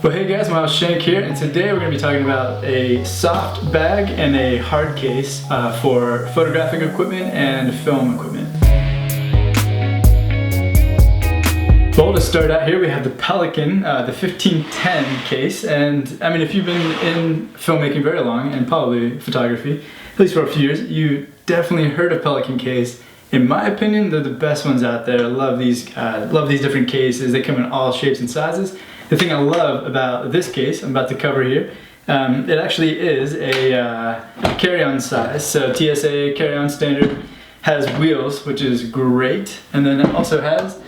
Well, hey guys, my name's Shank here, and today we're going to be talking about a soft bag and a hard case for photographic equipment and film equipment. Well, to start out here, we have the Pelican, the 1510 case, and I mean, if you've been in filmmaking very long, and probably photography, at least for a few years, you definitely heard of Pelican case. In my opinion, they're the best ones out there. I love these different cases. They come in all shapes and sizes. The thing I love about this case I'm about to cover here, it actually is a carry-on size. So TSA carry-on standard has wheels, which is great, and then it also has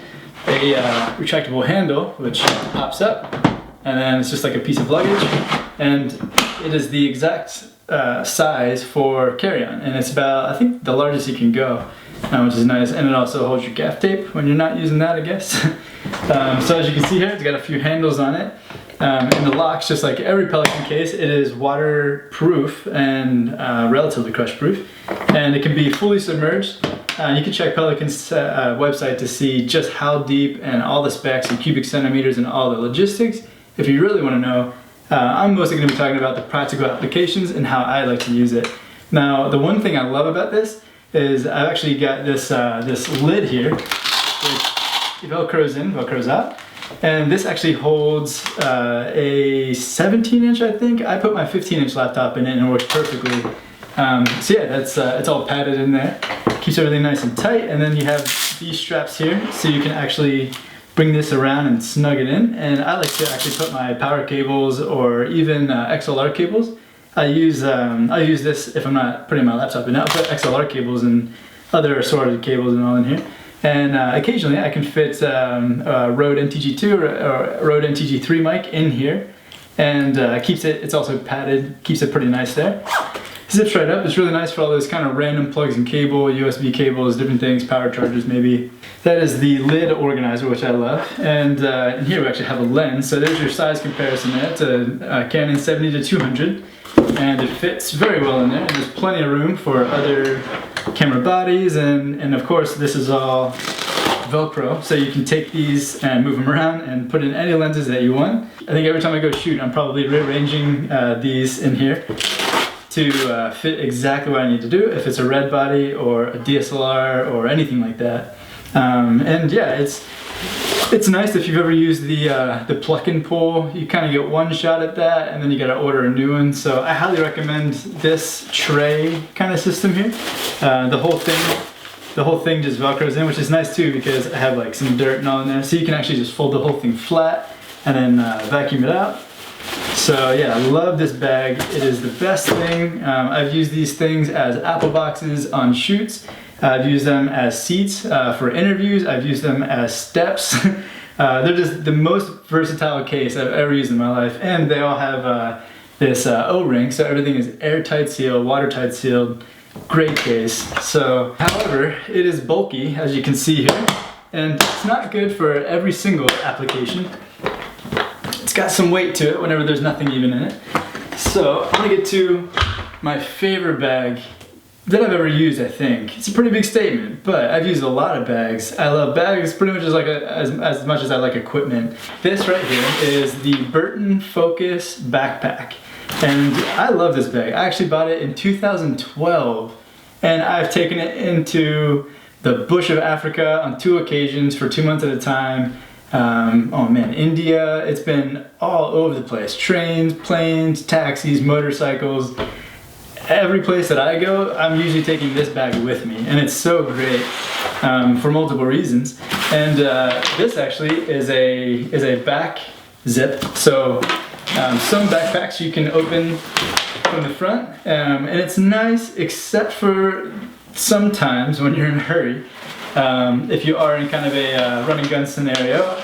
a retractable handle, which pops up, and then it's just like a piece of luggage, and it is the exact size for carry-on, and it's about, I think, the largest you can go, which is nice, and it also holds your gaff tape when you're not using that, I guess. So as you can see here, it's got a few handles on it, and the locks, just like every Pelican case, it is waterproof and relatively crush proof, and it can be fully submerged. You can check Pelican's website to see just how deep and all the specs and cubic centimeters and all the logistics. If you really want to know, I'm mostly going to be talking about the practical applications and how I like to use it. Now, the one thing I love about this is I've actually got this this lid here, which velcros in, velcros out, and this actually holds a 17-inch, I think. I put my 15-inch laptop in it and it works perfectly. So yeah, that's it's all padded in there, keeps everything nice and tight, and then you have these straps here, so you can actually bring this around and snug it in. And I like to actually put my power cables or even XLR cables. I use this if I'm not putting my laptop in. I'll put XLR cables and other assorted cables and all in here. And occasionally I can fit a Rode NTG2 or Rode NTG3 mic in here, and it's also padded, keeps it pretty nice there. Zips right up. It's really nice for all those kind of random plugs and cable, USB cables, different things, power chargers maybe. That is the lid organizer, which I love. And in here we actually have a lens. So there's your size comparison there. It's a Canon 70-200, and it fits very well in there. And there's plenty of room for other camera bodies, and of course this is all Velcro, so you can take these and move them around and put in any lenses that you want. I think every time I go shoot, I'm probably rearranging these in here to fit exactly what I need to do, if it's a red body or a DSLR or anything like that. And yeah, it's nice if you've ever used the pluck and pull. You kind of get one shot at that, and then you got to order a new one. So I highly recommend this tray kind of system here. The whole thing just velcros in, which is nice too, because I have like some dirt and all in there. So you can actually just fold the whole thing flat and then vacuum it out. So yeah, I love this bag. It is the best thing. I've used these things as apple boxes on shoots. I've used them as seats for interviews. I've used them as steps. They're just the most versatile case I've ever used in my life. And they all have this O-ring, so everything is airtight sealed, watertight sealed. Great case. So, however, it is bulky, as you can see here, and it's not good for every single application. It's got some weight to it whenever there's nothing even in it. So I'm gonna get to my favorite bag that I've ever used, I think. It's a pretty big statement, but I've used a lot of bags. I love bags pretty much as much as I like equipment. This right here is the Burton Focus backpack. And I love this bag. I actually bought it in 2012, and I've taken it into the bush of Africa on 2 occasions for 2 months at a time. Oh man, India, it's been all over the place. Trains, planes, taxis, motorcycles. Every place that I go, I'm usually taking this bag with me, and it's so great for multiple reasons. And this actually is a back zip. So some backpacks you can open from the front, and it's nice except for sometimes when you're in a hurry. If you are in kind of a run and gun scenario,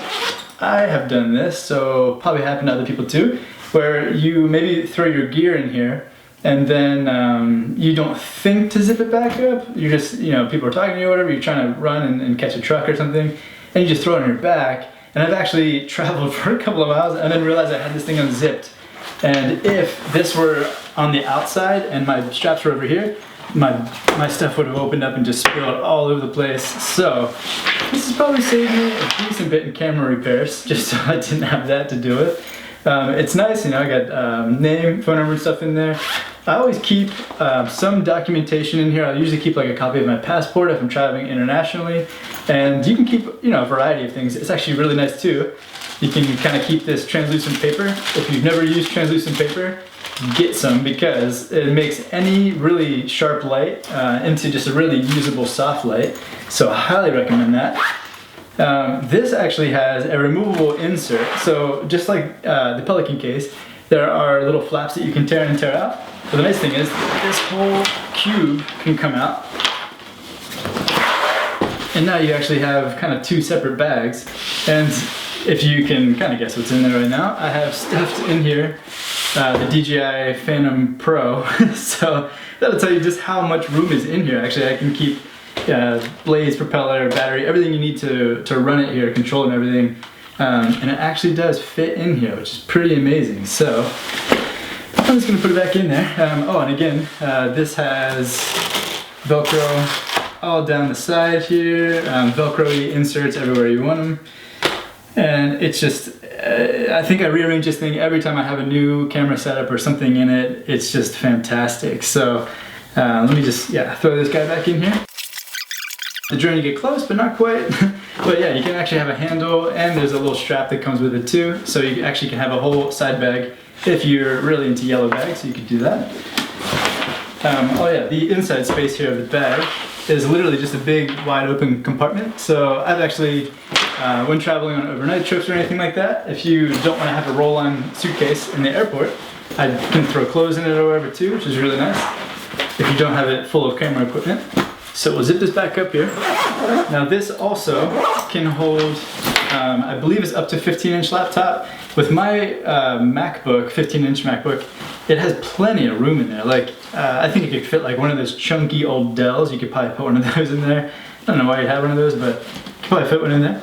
I have done this, so probably happened to other people too, where you maybe throw your gear in here and then you don't think to zip it back up. You're just, people are talking to you or whatever, you're trying to run and catch a truck or something, and you just throw it on your back. And I've actually traveled for a couple of miles and then realized I had this thing unzipped. And if this were on the outside and my straps were over here, my stuff would have opened up and just spilled all over the place. So this has probably saved me a decent bit in camera repairs, just so I didn't have that to do with. It's nice, you know, I got name, phone number and stuff in there. I always keep some documentation in here. I usually keep like a copy of my passport if I'm traveling internationally. And you can keep, you know, a variety of things. It's actually really nice too. You can kind of keep this translucent paper. If you've never used translucent paper, get some, because it makes any really sharp light into just a really usable soft light. So I highly recommend that. This actually has a removable insert. So just like the Pelican case, there are little flaps that you can tear in and tear out. But the nice thing is this whole cube can come out. And now you actually have kind of two separate bags. And if you can kind of guess what's in there right now, I have stuffed in here the DJI Phantom Pro. So that'll tell you just how much room is in here. Actually, I can keep blades, propeller, battery, everything you need to run it here, control and everything. And it actually does fit in here, which is pretty amazing. So I'm just gonna put it back in there. Oh, and again, this has Velcro all down the side here, Velcro inserts everywhere you want them. And it's just, I think I rearrange this thing every time I have a new camera setup or something in it. It's just fantastic. So let me just, throw this guy back in here. The drone, you get close, but not quite. But yeah, you can actually have a handle, and there's a little strap that comes with it too. So you actually can have a whole side bag if you're really into yellow bags, so you could do that. Oh yeah, the inside space here of the bag is literally just a big wide open compartment. So I've actually, when traveling on overnight trips or anything like that, if you don't want to have a roll-on suitcase in the airport, I can throw clothes in it or whatever too, which is really nice if you don't have it full of camera equipment. So we'll zip this back up here. Now this also can hold, I believe it's up to 15-inch laptop. With my MacBook, 15-inch MacBook, it has plenty of room in there. Like, I think it could fit like one of those chunky old Dells. You could probably put one of those in there. I don't know why you'd have one of those, but you could probably fit one in there.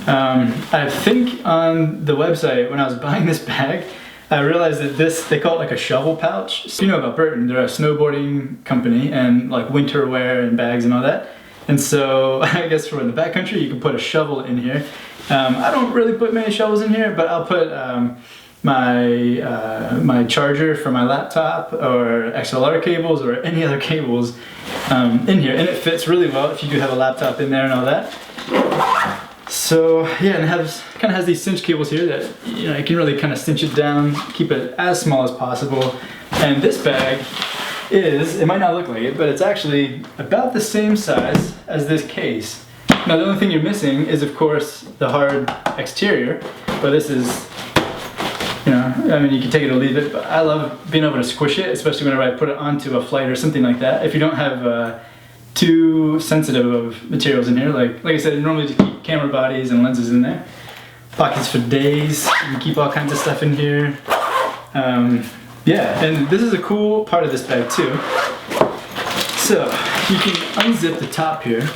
I think on the website, when I was buying this bag, I realized that this, they call it like a shovel pouch. So you know about Burton, they're a snowboarding company and like winter wear and bags and all that. And so I guess for in the backcountry, you can put a shovel in here. I don't really put many shovels in here, but I'll put my charger for my laptop or XLR cables or any other cables in here. And it fits really well if you do have a laptop in there and all that. So yeah, and it kind of has these cinch cables here that, you know, you can really kind of cinch it down, keep it as small as possible. And this bag is, it might not look like it, but it's actually about the same size as this case. Now the only thing you're missing is of course the hard exterior, but this is, you know, I mean you can take it or leave it, but I love being able to squish it, especially whenever I put it onto a flight or something like that. If you don't have too sensitive of materials in here, like I said, normally just keep camera bodies and lenses in there. Pockets for days, you can keep all kinds of stuff in here. Yeah, and this is a cool part of this bag too. So you can unzip the top here,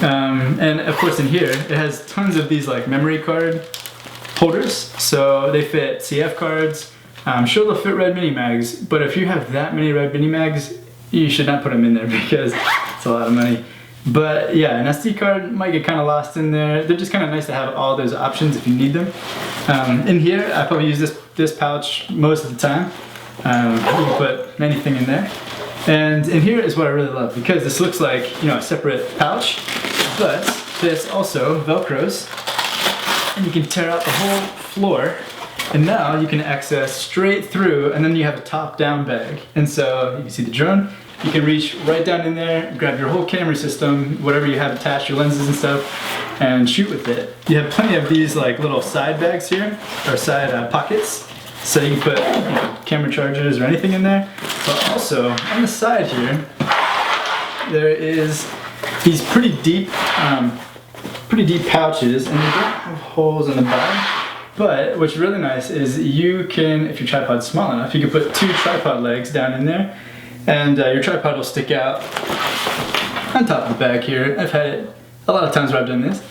and of course in here it has tons of these like memory card holders. So they fit CF cards. I'm sure they'll fit Red Mini mags, but if you have that many Red Mini mags, you should not put them in there because it's a lot of money. But yeah, an SD card might get kind of lost in there. They're just kind of nice to have all those options if you need them. In here, I probably use this pouch most of the time. You can put anything in there. And in here is what I really love, because this looks like, you know, a separate pouch, but this also Velcros, and you can tear out the whole floor. And now you can access straight through, and then you have a top-down bag. And so you can see the drone. You can reach right down in there, grab your whole camera system, whatever you have attached, your lenses and stuff, and shoot with it. You have plenty of these like little side bags here, or side pockets. So you can put, you know, camera chargers or anything in there. But also on the side here, there is these pretty deep pouches, and they don't have holes in the bottom. But what's really nice is you can, if your tripod's small enough, you can put 2 tripod legs down in there, and your tripod will stick out on top of the bag here. I've had it a lot of times where I've done this.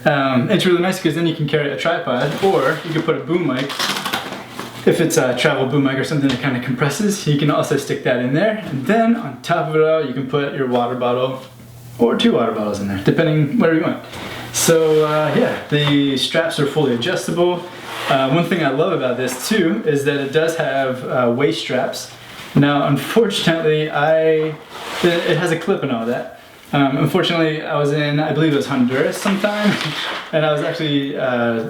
It's really nice because then you can carry a tripod, or you can put a boom mic. If it's a travel boom mic or something that kind of compresses, you can also stick that in there. And then on top of it all, you can put your water bottle or 2 water bottles in there, depending whatever you want. So yeah, the straps are fully adjustable. One thing I love about this too is that it does have waist straps. Now, unfortunately, it has a clip and all that. Unfortunately, I was in, I believe it was Honduras sometime, and I was actually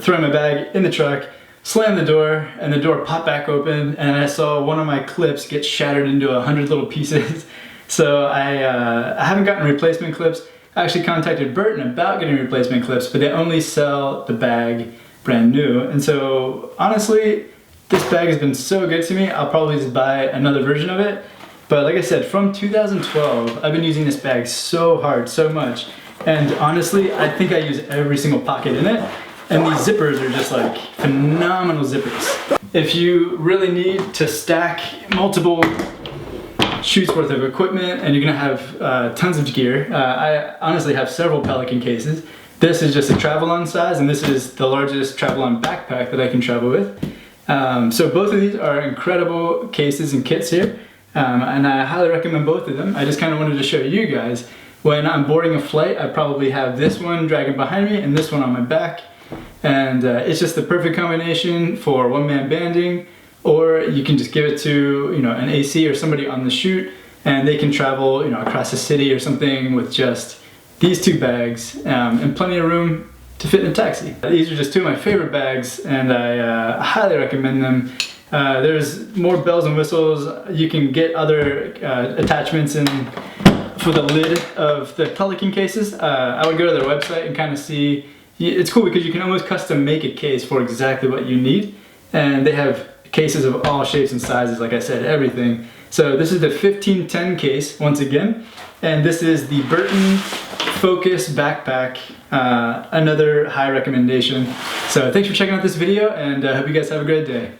throwing my bag in the truck, slammed the door, and the door popped back open, and I saw one of my clips get shattered into 100 little pieces. So I haven't gotten replacement clips. I actually contacted Burton about getting replacement clips, but they only sell the bag brand new. And so honestly, this bag has been so good to me, I'll probably just buy another version of it. But like I said, from 2012, I've been using this bag so hard, so much. And honestly, I think I use every single pocket in it. And these zippers are just like phenomenal zippers. If you really need to stack multiple shoots worth of equipment and you're gonna have tons of gear, I honestly have several Pelican cases. This is just a travel-on size, and this is the largest travel-on backpack that I can travel with. So both of these are incredible cases and kits here. And I highly recommend both of them. I just kind of wanted to show you guys, when I'm boarding a flight, I probably have this one dragging behind me and this one on my back. And it's just the perfect combination for one-man banding, or you can just give it to, you know, an AC or somebody on the shoot, and they can travel, you know, across the city or something with just these two bags and plenty of room to fit in a taxi. These are just two of my favorite bags, and I highly recommend them. There's more bells and whistles. You can get other attachments in for the lid of the Pelican cases. I would go to their website and kind of see. It's cool because you can almost custom make a case for exactly what you need, and they have cases of all shapes and sizes, like I said, everything. So this is the 1510 case once again, and this is the Burton Focus backpack, another high recommendation. So thanks for checking out this video, and I hope you guys have a great day.